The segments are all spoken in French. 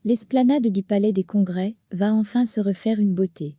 L'esplanade du Palais des Congrès va enfin se refaire une beauté.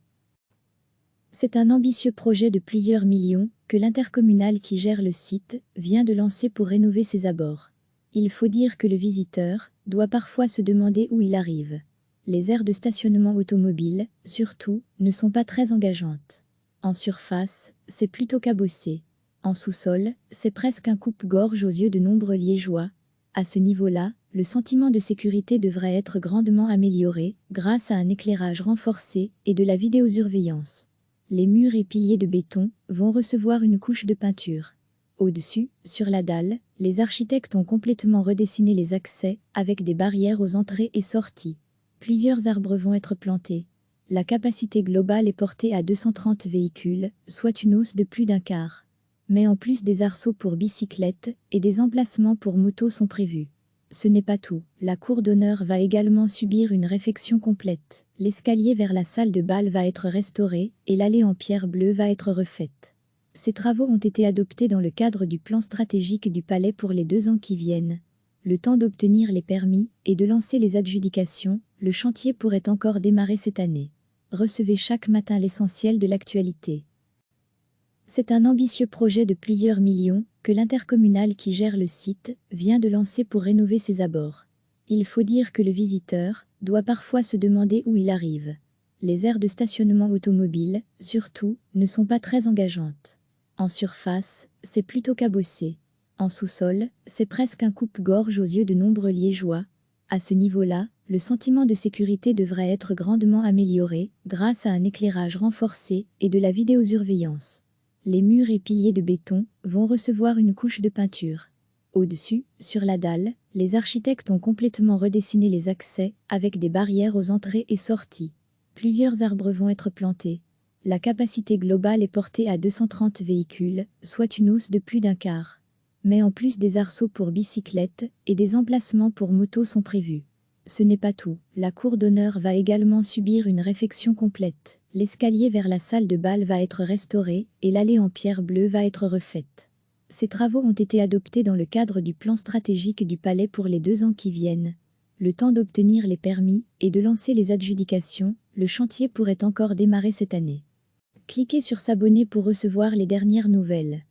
C'est un ambitieux projet de plusieurs millions que l'intercommunal qui gère le site vient de lancer pour rénover ses abords. Il faut dire que le visiteur doit parfois se demander où il arrive. Les aires de stationnement automobile, surtout, ne sont pas très engageantes. En surface, c'est plutôt cabossé. En sous-sol, c'est presque un coupe-gorge aux yeux de nombreux Liégeois. À ce niveau-là, le sentiment de sécurité devrait être grandement amélioré grâce à un éclairage renforcé et de la vidéosurveillance. Les murs et piliers de béton vont recevoir une couche de peinture. Au-dessus, sur la dalle, les architectes ont complètement redessiné les accès avec des barrières aux entrées et sorties. Plusieurs arbres vont être plantés. La capacité globale est portée à 230 véhicules, soit une hausse de plus d'un quart. Mais en plus, des arceaux pour bicyclettes et des emplacements pour motos sont prévus. Ce n'est pas tout, la cour d'honneur va également subir une réfection complète. L'escalier vers la salle de bal va être restauré et l'allée en pierre bleue va être refaite. Ces travaux ont été adoptés dans le cadre du plan stratégique du palais pour les 2 ans qui viennent. Le temps d'obtenir les permis et de lancer les adjudications, le chantier pourrait encore démarrer cette année. Recevez chaque matin l'essentiel de l'actualité. C'est un ambitieux projet de plusieurs millions que l'intercommunal qui gère le site vient de lancer pour rénover ses abords. Il faut dire que le visiteur doit parfois se demander où il arrive. Les aires de stationnement automobile, surtout, ne sont pas très engageantes. En surface, c'est plutôt cabossé. En sous-sol, c'est presque un coupe-gorge aux yeux de nombreux Liégeois. À ce niveau-là, le sentiment de sécurité devrait être grandement amélioré grâce à un éclairage renforcé et de la vidéosurveillance. Les murs et piliers de béton vont recevoir une couche de peinture. Au-dessus, sur la dalle, les architectes ont complètement redessiné les accès avec des barrières aux entrées et sorties. Plusieurs arbres vont être plantés. La capacité globale est portée à 230 véhicules, soit une hausse de plus d'un quart. Mais en plus, des arceaux pour bicyclettes et des emplacements pour motos sont prévus. Ce n'est pas tout, la cour d'honneur va également subir une réfection complète. L'escalier vers la salle de bal va être restauré et l'allée en pierre bleue va être refaite. Ces travaux ont été adoptés dans le cadre du plan stratégique du palais pour les 2 ans qui viennent. Le temps d'obtenir les permis et de lancer les adjudications, le chantier pourrait encore démarrer cette année. Cliquez sur s'abonner pour recevoir les dernières nouvelles.